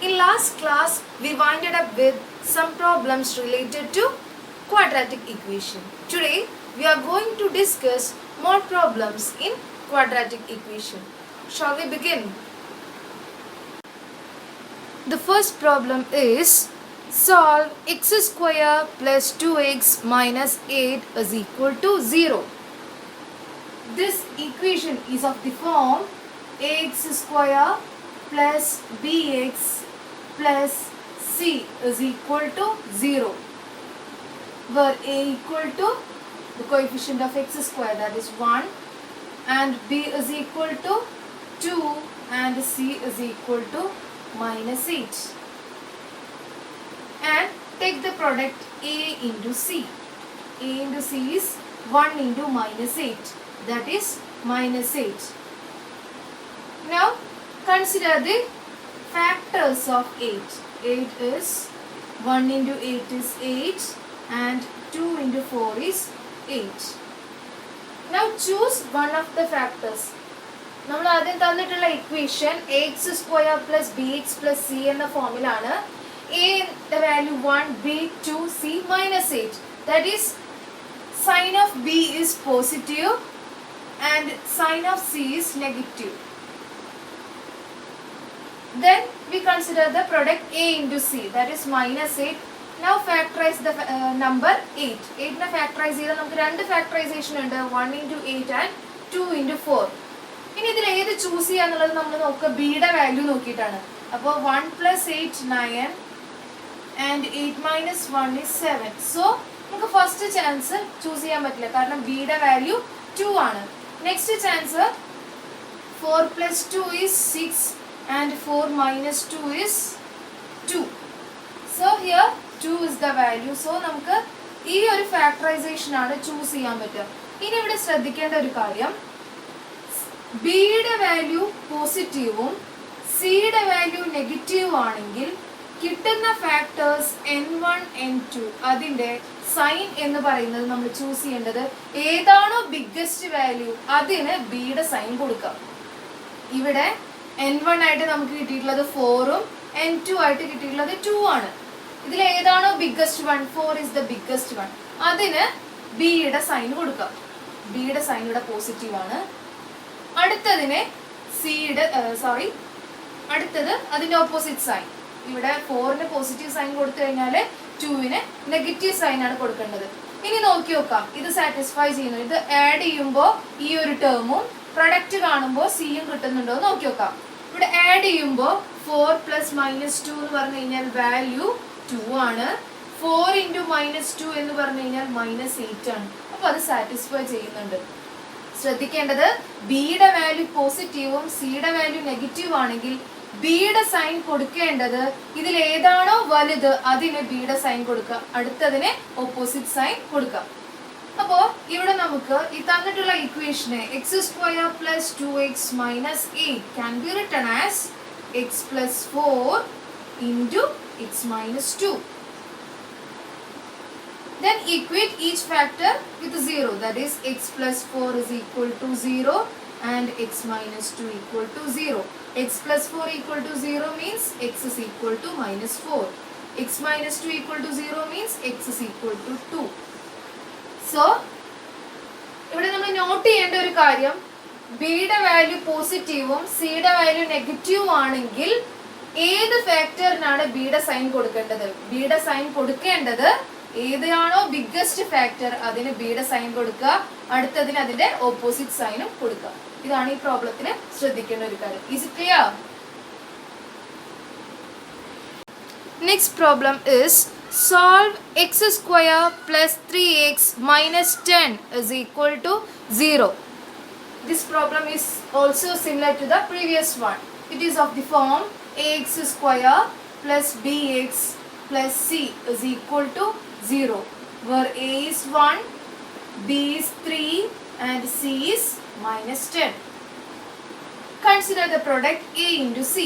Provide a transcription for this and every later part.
In last class, we winded up with some problems related to quadratic equation. Today, we are going to discuss more problems in quadratic equation. Shall we begin? The first problem is solve x square plus 2x minus 8 is equal to 0. This equation is of the form ax square plus bx plus c is equal to 0, where a equal to the coefficient of x square, that is 1, and b is equal to 2 and c is equal to minus 8. And take the product a into c. A into c is 1 into minus 8, that is minus 8. Now consider the factors of 8. 8 is 1 into 8 is 8 and 2 into 4 is 8. Now choose one of the factors. നമ്മൾ ആദ്യം തന്നിട്ടുള്ള equation x square plus b x plus c എന്ന ഫോമിലാണ്. A value 1, b 2, c minus 8. That is sign of b is positive and sign of c is negative. Then we consider the product a into c, that is minus 8. Now factorize the number 8. 8 നെ factorize ചെയ്താൽ നമുക്ക് രണ്ട് factorization ഉണ്ട്, 1 into 8 and 2 into 4. ഇനി ഇതിൽ ഏത് choose ചെയ്യാന്നുള്ളത് നമ്മൾ നോക്കുക ബിയുടെ വാല്യൂ നോക്കിയിട്ടാണ്. അപ്പോൾ 1 plus 8 9 and 8 minus 1 is 7. So നമുക്ക് ഫസ്റ്റ് ചാൻസ് ചൂസ് ചെയ്യാൻ പറ്റില്ല കാരണം ബിയുടെ വാല്യൂ 2 ആണ്. Next chance 4 plus 2 is 6 and 4 minus 2 is 2. So here 2 is the value. So നമുക്ക് ഈ ഒരു ഫാക്ടറൈസേഷൻ ആണ് ചൂസ് ചെയ്യാൻ പറ്റുക. ഇനി ഇവിടെ ശ്രദ്ധിക്കേണ്ട ഒരു കാര്യം, ബിയുടെ വാല്യൂ പോസിറ്റീവും സിയുടെ വാല്യൂ നെഗറ്റീവ് ആണെങ്കിൽ കിട്ടുന്ന ഫാക്ടേഴ്സ് n1 n2 അതിൻ്റെ സൈൻ എന്ന് പറയുന്നത് നമ്മൾ ചൂസ് ചെയ്യേണ്ടത് ഏതാണോ ബിഗ്ഗസ്റ്റ് വാല്യൂ അതിന് ബിയുടെ സൈൻ കൊടുക്കാം. ഇവിടെ n1 ആയിട്ട് നമുക്ക് കിട്ടിയിട്ടുള്ളത് 4ഉം n2 ആയിട്ട് കിട്ടിയിട്ടുള്ളത് 2 ആണ്. ഇതിൽ ഏതാണോ biggest one, 4 is the biggest one, അതിന് ബിയുടെ സൈൻ കൊടുക്കാം. ബിയുടെ സൈൻ ഇവിടെ പോസിറ്റീവ് ആണ്. അടുത്തതിനെ അടുത്തത് അതിന്റെ ഓപ്പോസിറ്റ് സൈൻ. ഇവിടെ 4ന് പോസിറ്റീവ് സൈൻ കൊടുത്തു കഴിഞ്ഞാൽ 2ന് നെഗറ്റീവ് സൈൻ ആണ് കൊടുക്കേണ്ടത്. ഇനി നോക്കി നോക്കാം ഇത് സാറ്റിസ്ഫൈ ചെയ്യുന്നു. ഇത് ആഡ് ചെയ്യുമ്പോൾ ഈ ഒരു ടേമും പ്രൊഡക്റ്റ് കാണുമ്പോൾ സിയും കിട്ടുന്നുണ്ടോ നോക്കി നോക്കാം. ഇവിടെ ആഡ് ചെയ്യുമ്പോൾ 4 പ്ലസ് മൈനസ് 2 എന്ന് പറഞ്ഞു കഴിഞ്ഞാൽ വാല്യൂ 2 ആണ്. 4 ഇൻറ്റു മൈനസ് 2 എന്ന് പറഞ്ഞു കഴിഞ്ഞാൽ മൈനസ് 8 ആണ്. അപ്പോൾ അത് സാറ്റിസ്ഫൈ ചെയ്യുന്നുണ്ട്. ശ്രദ്ധിക്കേണ്ടത് ബിയുടെ വാല്യൂ പോസിറ്റീവും സിയുടെ വാല്യൂ നെഗറ്റീവ് ആണെങ്കിൽ ബിയുടെ സൈൻ കൊടുക്കേണ്ടത് ഇതിൽ ഏതാണോ വലുത് അതിന് ബിയുടെ സൈൻ കൊടുക്കുക, അടുത്തതിന് ഓപ്പോസിറ്റ് സൈൻ കൊടുക്കുക. അപ്പോൾ ഇവിടെ നമുക്ക് ഈ തന്നിട്ടുള്ള ഇക്വേഷനെ x square plus 2x minus 8 can be written as x plus 4 into x minus 2. Then equate each factor with 0, that is x plus 4 is equal to 0 and x minus 2 equal to 0. X plus 4 equal to 0 means x is equal to minus 4. X minus 2 equal to 0 means x is equal to 2. So, ഇവിടെ നമ്മൾ not ചെയ്യേണ്ട ഒരു കാര്യം, ബിയുടെ value പോസിറ്റീവും സിയുടെ value negative ആണെങ്കിൽ ഏത് ഫാക്ടറിനാണ് ബിയുടെ സൈൻ കൊടുക്കേണ്ടത്? ബിയുടെ സൈൻ കൊടുക്കേണ്ടത് ഏതാണോ ബിഗ്ഗസ്റ്റ് ഫാക്ടർ അതിന് ബിയുടെ സൈൻ കൊടുക്കുക, അടുത്തതിന് അതിന്റെ ഓപ്പോസിറ്റ് സൈനും കൊടുക്കുക. ഇതാണ് ഈ പ്രോബ്ലത്തിന് ശ്രദ്ധിക്കേണ്ട ഒരു കാര്യം. Is it clear? Next problem is solve x square plus 3x minus 10 is equal to 0. This problem is also similar to the previous one. It is of the form ax square plus bx plus c is equal to 0, where a is 1, b is 3 and c is minus 10. Consider the product a into c.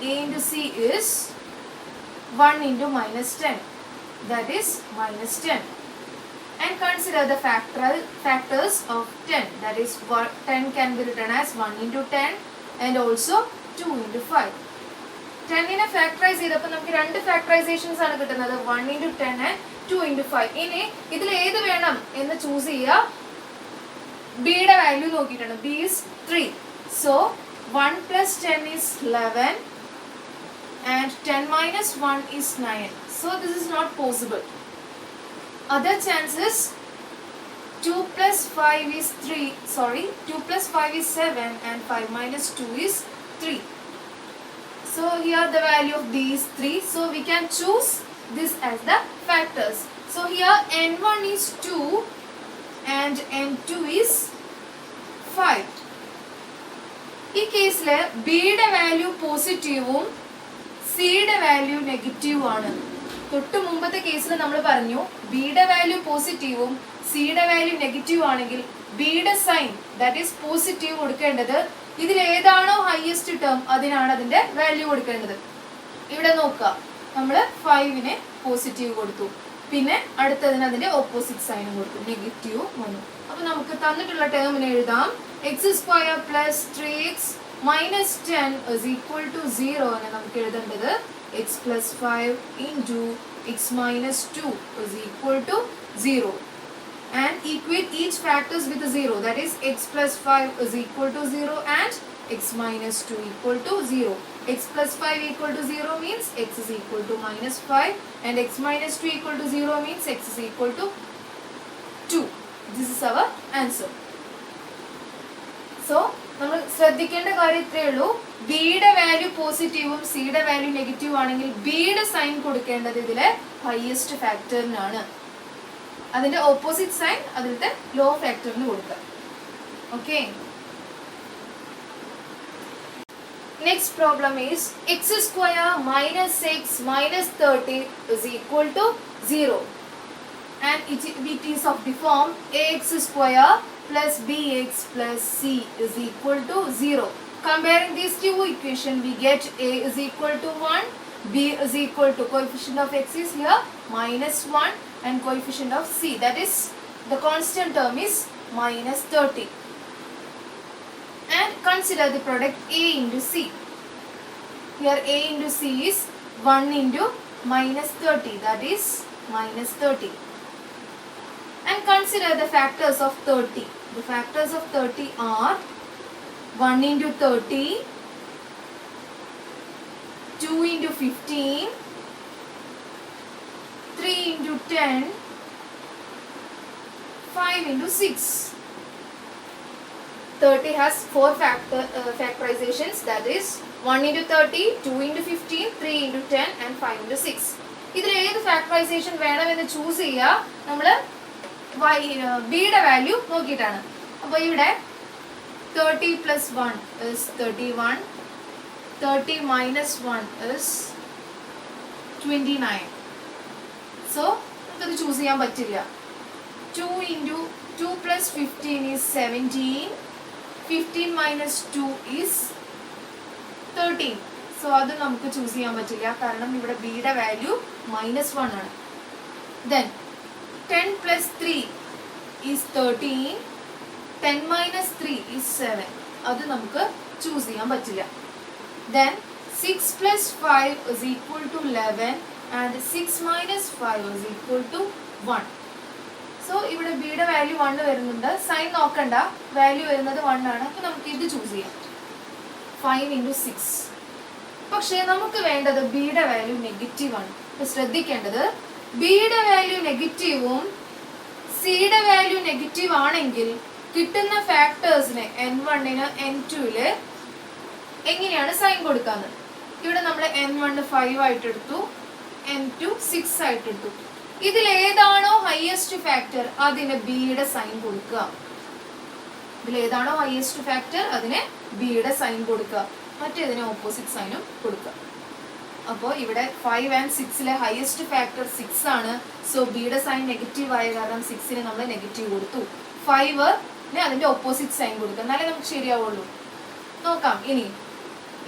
A into c is 1 into minus 10, that is minus 10. And consider the factors of 10, that is 10 can be written as 1 into 10 and also 2 into 5. 10നെ factorise ചെയ്തപ്പോൾ നമുക്ക് രണ്ട് ഫാക്ടറൈസേഷൻസ് ആണ് കിട്ടുന്നത്, 1 into 10 and 2 into 5. ഇനി ഇതിൽ ഏത് വേണം എന്ന് ചൂസ് ചെയ്യുക. ബിയുടെ വാല്യൂ നോക്കിയിട്ടാണ്. B is 3. So 1 plus 10 is 11 and 10 minus 1 is 9. So this is not possible. Other chances, 2 plus 5 is 3. Sorry, 2 plus 5 is 7 and 5 minus 2 is 3. So here the value of b is 3. So we can choose this as the factors. So here n1 is 2 and n2 is 5. ഈ കേസിൽ ബിയുടെ value പോസിറ്റീവും സിയുടെ value നെഗറ്റീവും ആണ്. തൊട്ട് മുമ്പത്തെ കേസിൽ നമ്മൾ പറഞ്ഞു ബിയുടെ വാല്യൂ പോസിറ്റീവും സിയുടെ വാല്യൂ നെഗറ്റീവ് ആണെങ്കിൽ ബിയുടെ സൈൻ ദാറ്റ് ഈസ് പോസിറ്റീവ് കൊടുക്കേണ്ടത്. ഇതിൽ ഏതാണോ ഹയസ്റ്റ് ടേം അതിനാണ് അതിന്റെ വാല്യൂ കൊടുക്കേണ്ടത്. ഇവിടെ നോക്കുക, നമ്മൾ 5നെ പോസിറ്റീവ് കൊടുത്തു, പിന്നെ അടുത്തതിന് അതിന്റെ ഓപ്പോസിറ്റ് സൈനും കൊടുത്തു, നെഗറ്റീവ് വന്നു. അപ്പൊ നമുക്ക് തന്നിട്ടുള്ള ടേമിനെ എഴുതാം. x square plus 3x minus 10 is equal to 0 എന്ന് നമുക്ക് എഴുതേണ്ടത് x plus 5 into x minus 2 is equal to 0. And equate each factors with a 0. That is x plus 5 is equal to 0 and x minus 2 equal to 0. X plus 5 equal to 0 means x is equal to minus 5 and x minus 2 equal to 0 means x is equal to 2. This is our answer. So നമ്മൾ ശ്രദ്ധിക്കേണ്ട കാര്യം ഇത്രയേ ഉള്ളൂ. ബിയുടെ value പോസിറ്റീവും സിയുടെ value negative ആണെങ്കിൽ ബിയുടെ സൈൻ കൊടുക്കേണ്ടത് ഇതിലെ ഹയസ്റ്റ് ഫാക്ടറിനാണ്. അതിന്റെ ഓപ്പോസിറ്റ് സൈൻ അതിലത്തെ ലോ ഫാക്ടറിന് കൊടുക്കുക. Okay, next problem is x square minus 6 minus 30 is equal to 0 and it is of the form ax square plus bx plus c is equal to 0. Comparing these two equations, we get a is equal to 1, b is equal to coefficient of x is here minus 1 and coefficient of c, that is the constant term is minus 30. And consider the product a into c. Here a into c is 1 into minus 30, that is minus 30. And consider the factors of 30. The factors of 30 are 1 into 30, 2 into 15, 3 into 10, 5 into 6. 30 has 4 factorizations, that is 1 into 30, 2 into 15, 3 into 10 and 5 into 6. ഇതിൽ ഏത് factorisation വേണമെന്ന് choose ചെയ്യുക നമ്മൾ ബിയുടെ value നോക്കിയിട്ടാണ്. അപ്പോൾ ഇവിടെ 30 plus 1 is 31, 30 minus 1 is 29. So നമുക്കത് ചൂസ് ചെയ്യാൻ പറ്റില്ല. 2 into 2 plus 15 is 17, 15 minus 2 is 13. So അത് നമുക്ക് ചൂസ് ചെയ്യാൻ പറ്റില്ല, കാരണം ഇവിടെ ബിയുടെ വാല്യൂ -1 ആണ്. Then 10 plus 3 is 13, 10 minus 3 is 7. അത് നമുക്ക് ചൂസ് ചെയ്യാൻ പറ്റില്ല. Then 6 plus 5 is equal to 11 and 6 minus 5 is equal to 1. So ഇവിടെ ബിയുടെ വാല്യൂ 1 വരുന്നുണ്ട്, സൈൻ നോക്കണ്ട, വാല്യൂ വരുന്നത് 1 ആണ്. അപ്പോൾ നമുക്ക് ഇത് ചൂസ് ചെയ്യാം, 5 into 6. പക്ഷേ നമുക്ക് വേണ്ടത് ബിയുടെ വാല്യൂ നെഗറ്റീവ് ആണ്. അപ്പോൾ ശ്രദ്ധിക്കേണ്ടത് ബിയുടെ വാല്യൂ നെഗറ്റീവും സിയുടെ വാല്യൂ നെഗറ്റീവ് ആണെങ്കിൽ കിട്ടുന്ന ഫാക്ടേഴ്സിന് n1ന് n2ല് എങ്ങനെയാണ് സൈൻ കൊടുക്കാന്ന്. ഇവിടെ നമ്മൾ n1 5 ആയിട്ട് എടുത്തു, n2 6 ആയിട്ട് എടുത്തു. ഇതിൽ ഏതാണോ ഹയസ്റ്റ് ഫാക്ടർ അതിന് ബിയുടെ സൈൻ കൊടുക്കുക. ഇതിൽ ഏതാണോ ഹയസ്റ്റ് ഫാക്ടർ അതിന് ബിയുടെ സൈൻ കൊടുക്കുക, മറ്റേതിന് ഓപ്പോസിറ്റ് സൈനും കൊടുക്കുക. അപ്പോൾ ഇവിടെ 5 and 6ലെ ഹയസ്റ്റ് ഫാക്ടർ 6 ആണ്. സോ ബിയുടെ സൈൻ നെഗറ്റീവ് ആയ കാരണം 6ന് നമ്മൾ നെഗറ്റീവ് കൊടുത്തു. 5ന് അതിന്റെ ഓപ്പോസിറ്റ് സൈൻ കൊടുക്കുക, എന്നാലേ നമുക്ക് ശരിയാവുള്ളൂ. നോക്കാം, ഇനി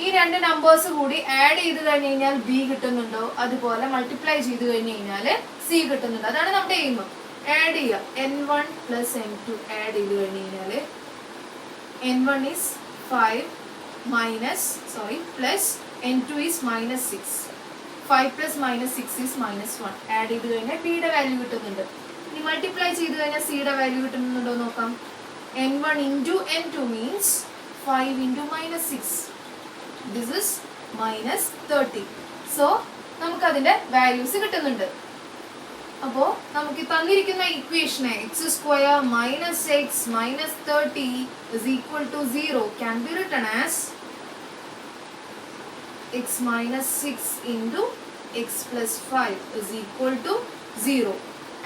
ഈ രണ്ട് നമ്പേഴ്സ് കൂടി ആഡ് ചെയ്ത് കഴിഞ്ഞ് കഴിഞ്ഞാൽ ബി കിട്ടുന്നുണ്ടോ, അതുപോലെ മൾട്ടിപ്ലൈ ചെയ്ത് കഴിഞ്ഞ് കഴിഞ്ഞാൽ സി കിട്ടുന്നുണ്ടോ, അതാണ് നമ്മുടെ എയിം. ആഡ് ചെയ്യുക, n1 plus n2 ആഡ് ചെയ്ത് കഴിഞ്ഞ് കഴിഞ്ഞാൽ n1 is 5 plus n2 is minus 6. 5 plus minus 6 is minus 1. Add ചെയ്ത് കഴിഞ്ഞാൽ b യുടെ വാല്യൂ കിട്ടുന്നുണ്ട്. ഇനി മൾട്ടിപ്ലൈ ചെയ്ത് കഴിഞ്ഞാൽ c യുടെ വാല്യൂ കിട്ടുന്നുണ്ടോ നോക്കാം. n1 into n2 means 5 into minus 6. This is minus 30. So നമുക്കതിൻ്റെ വാല്യൂസ് കിട്ടുന്നുണ്ട്. അപ്പോൾ നമുക്ക് തന്നിരിക്കുന്ന ഇക്വേഷനെ x square minus x minus 30 is equal to 0 can be written as x minus 6 into x plus 5 is equal to 0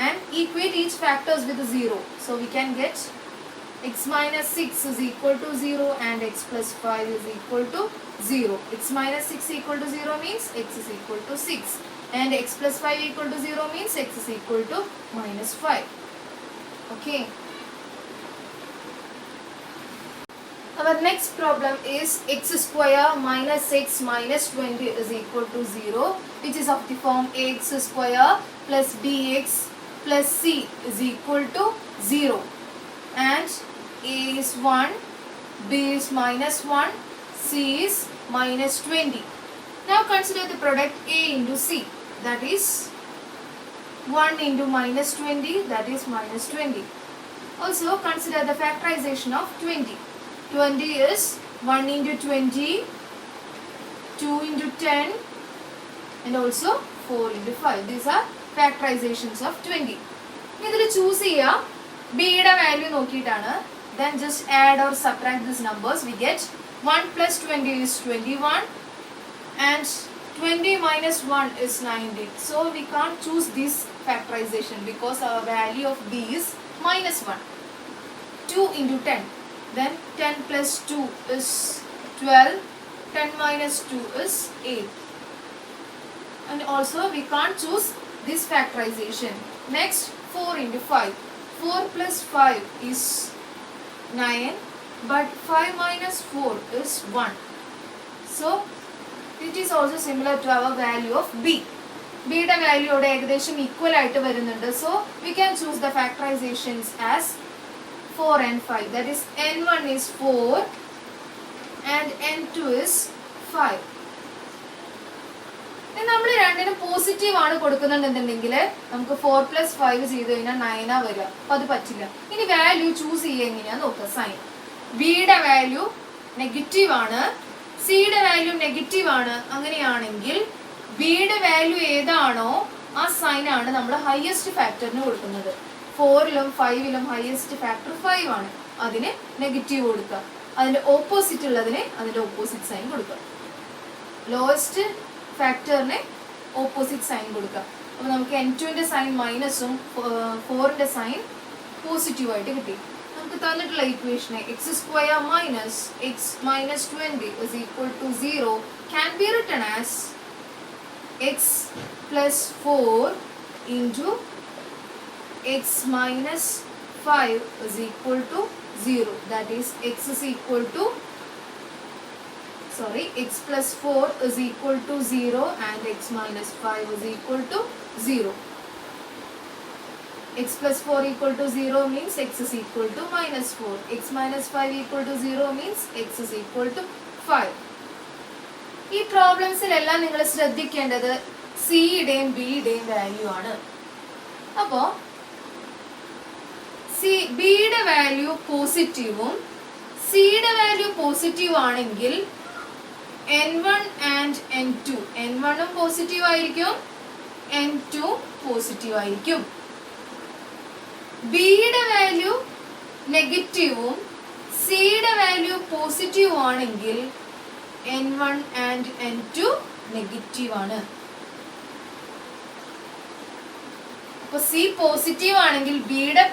and equate each factors with 0. So we can get x minus 6 is equal to 0 and x plus 5 is equal to 0. X minus 6 equal to 0 means x is equal to 6 and x plus 5 equal to 0 means x is equal to minus 5. Okay. Our next problem is x square minus x minus 20 is equal to 0, which is of the form ax square plus bx plus c is equal to 0 and a is 1, b is minus 1, c is minus 20. Now consider the product a into c, that is 1 into minus 20, that is minus 20. Also consider the factorization of 20. 20 is 1 into 20, 2 into 10 and also 4 into 5. These are factorizations of 20. ഇതിൽ choose ചെയ്യുക ബിയുടെ value നോക്കിയിട്ടാണ്. Then just add or subtract these numbers. We get 1 plus 20 is 21 and 20 minus 1 is 90. So we can't choose this factorization because our value of b is minus 1. 2 into 10. Then 10 plus 2 is 12, 10 minus 2 is 8. And also we can't choose this factorization. Next 4 into 5. 4 plus 5 is 9, but 5 minus 4 is 1. So it is also similar to our value of b. b യുടെ value ഇവിടെ ഏകദേശം equal ആയിട്ട് വരുന്നുണ്ട്. So we can choose the factorizations as 4 and 5. That is n1 is 4 and n2 is 5. നമ്മൾ രണ്ടിനും positive ആണ് കൊടുക്കുന്നുണ്ടെന്നുണ്ടെങ്കിൽ നമുക്ക് 4 plus 5 ചെയ്ത് കഴിഞ്ഞാൽ 9 ആ വരിക. അപ്പം അത് പറ്റില്ല. ഇനി വാല്യൂ ചൂസ് ചെയ്യുക എങ്ങനെയാന്ന് നോക്കുക. സൈൻ ബിയുടെ വാല്യൂ നെഗറ്റീവ് ആണ്, സിയുടെ വാല്യൂ നെഗറ്റീവ് ആണ്. അങ്ങനെയാണെങ്കിൽ ബിയുടെ വാല്യൂ ഏതാണോ ആ സൈൻ ആണ് നമ്മൾ ഹയസ്റ്റ് ഫാക്ടറിന് കൊടുക്കുന്നത്. 4ലും 5ലും ഹയസ്റ്റ് ഫാക്ടർ 5 ആണ്. അതിന് നെഗറ്റീവ് കൊടുക്കുക. അതിൻ്റെ ഓപ്പോസിറ്റ് ഉള്ളതിന് അതിൻ്റെ ഓപ്പോസിറ്റ് സൈൻ കൊടുക്കുക. ലോവസ്റ്റ് ഫാക്ടറിന് ഓപ്പോസിറ്റ് സൈൻ കൊടുക്കുക. അപ്പോൾ നമുക്ക് n2ൻ്റെ സൈൻ മൈനസും 4ൻ്റെ സൈൻ പോസിറ്റീവായിട്ട് കിട്ടി. നമുക്ക് തന്നിട്ടുള്ള ഇക്വേഷനെ x square minus x minus 20 is equal to 0 can be written as x plus 4 into x minus 5 is equal to 0. That is x is equal to x plus 4 is equal to 0 and x minus 5 is equal to 0. X plus 4 equal to 0 means x is equal to minus 4. X minus 5 equal to 0 means x is equal to 5. ഈ പ്രോബ്ലംസിലെല്ലാം നിങ്ങൾ ശ്രദ്ധിക്കേണ്ടത് സിയുടെയും ബിയുടെയും value ആണ്. അപ്പോൾ ബിയുടെ value പോസിറ്റീവും സിയുടെ value positive ആണെങ്കിൽ n1 and n2 n1ഉം positive ആയിരിക്കും, n2 പോസിറ്റീവ് ആയിരിക്കും. ബിയുടെ വാല്യൂ നെഗറ്റീവും സിയുടെ വാല്യൂ പോസിറ്റീവ് ആണെങ്കിൽ n1 ആൻഡ് n2 നെഗറ്റീവ് ആണ്. അപ്പോൾ സി പോസിറ്റീവ് ആണെങ്കിൽ ബിയുടെ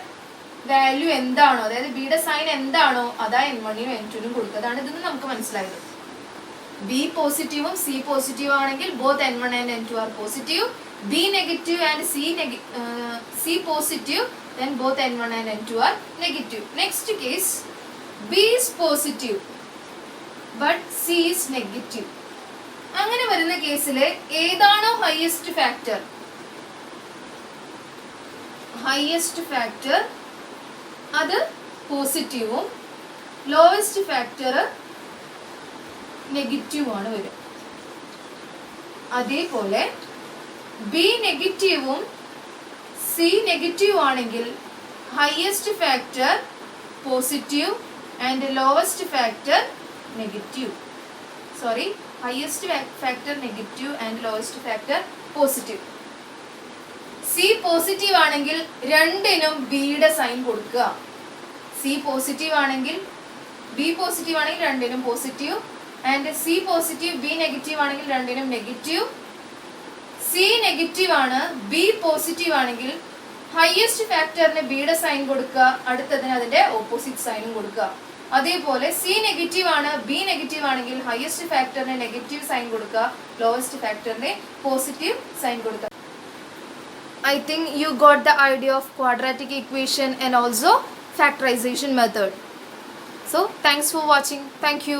വാല്യൂ എന്താണോ, അതായത് ബിയുടെ സൈൻ എന്താണോ അതാ n1നും n2നും കൊടുക്കുക. അതാണ് ഇതെന്ന് നമുക്ക് മനസ്സിലായത്. ബി പോസിറ്റീവും സി പോസിറ്റീവ് ആണെങ്കിൽ both n1 and n2 are positive. B negative and c positive, then both n1 and n2 are negative. Next case, b is positive but c is negative. അങ്ങനെ വരുന്ന കേസിൽ ഏതാണോ ഹൈയസ്റ്റ് ഫാക്ടർ അത് പോസിറ്റീവും lowest factor negative ആണ് വരും. അതേപോലെ B നെഗറ്റീവും സി നെഗറ്റീവ് ആണെങ്കിൽ highest factor positive and lowest factor negative. Sorry, highest factor negative and lowest factor positive. C positive ആണെങ്കിൽ രണ്ടിനും ബിയുടെ സൈൻ കൊടുക്കുക. സി പോസിറ്റീവ് ആണെങ്കിൽ ബി പോസിറ്റീവ് ആണെങ്കിൽ രണ്ടിനും positive, and c positive b negative ആണെങ്കിൽ രണ്ടിനും നെഗറ്റീവ്. സി നെഗറ്റീവ് ആണ് ബി പോസിറ്റീവ് ആണെങ്കിൽ ഹയസ്റ്റ് ഫാക്ടറിന് ബിയുടെ സൈൻ കൊടുക്കുക, അടുത്തതിന് അതിന്റെ ഓപ്പോസിറ്റ് സൈനും കൊടുക്കുക. അതേപോലെ സി നെഗറ്റീവ് ആണ് ബി നെഗറ്റീവ് ആണെങ്കിൽ ഹയസ്റ്റ് ഫാക്ടറിന് നെഗറ്റീവ് സൈൻ കൊടുക്കുക, ലോവസ്റ്റ് ഫാക്ടറിന് പോസിറ്റീവ് സൈൻ കൊടുക്കുക. I think you got the idea of quadratic equation and also factorization method. So thanks for watching. Thank you.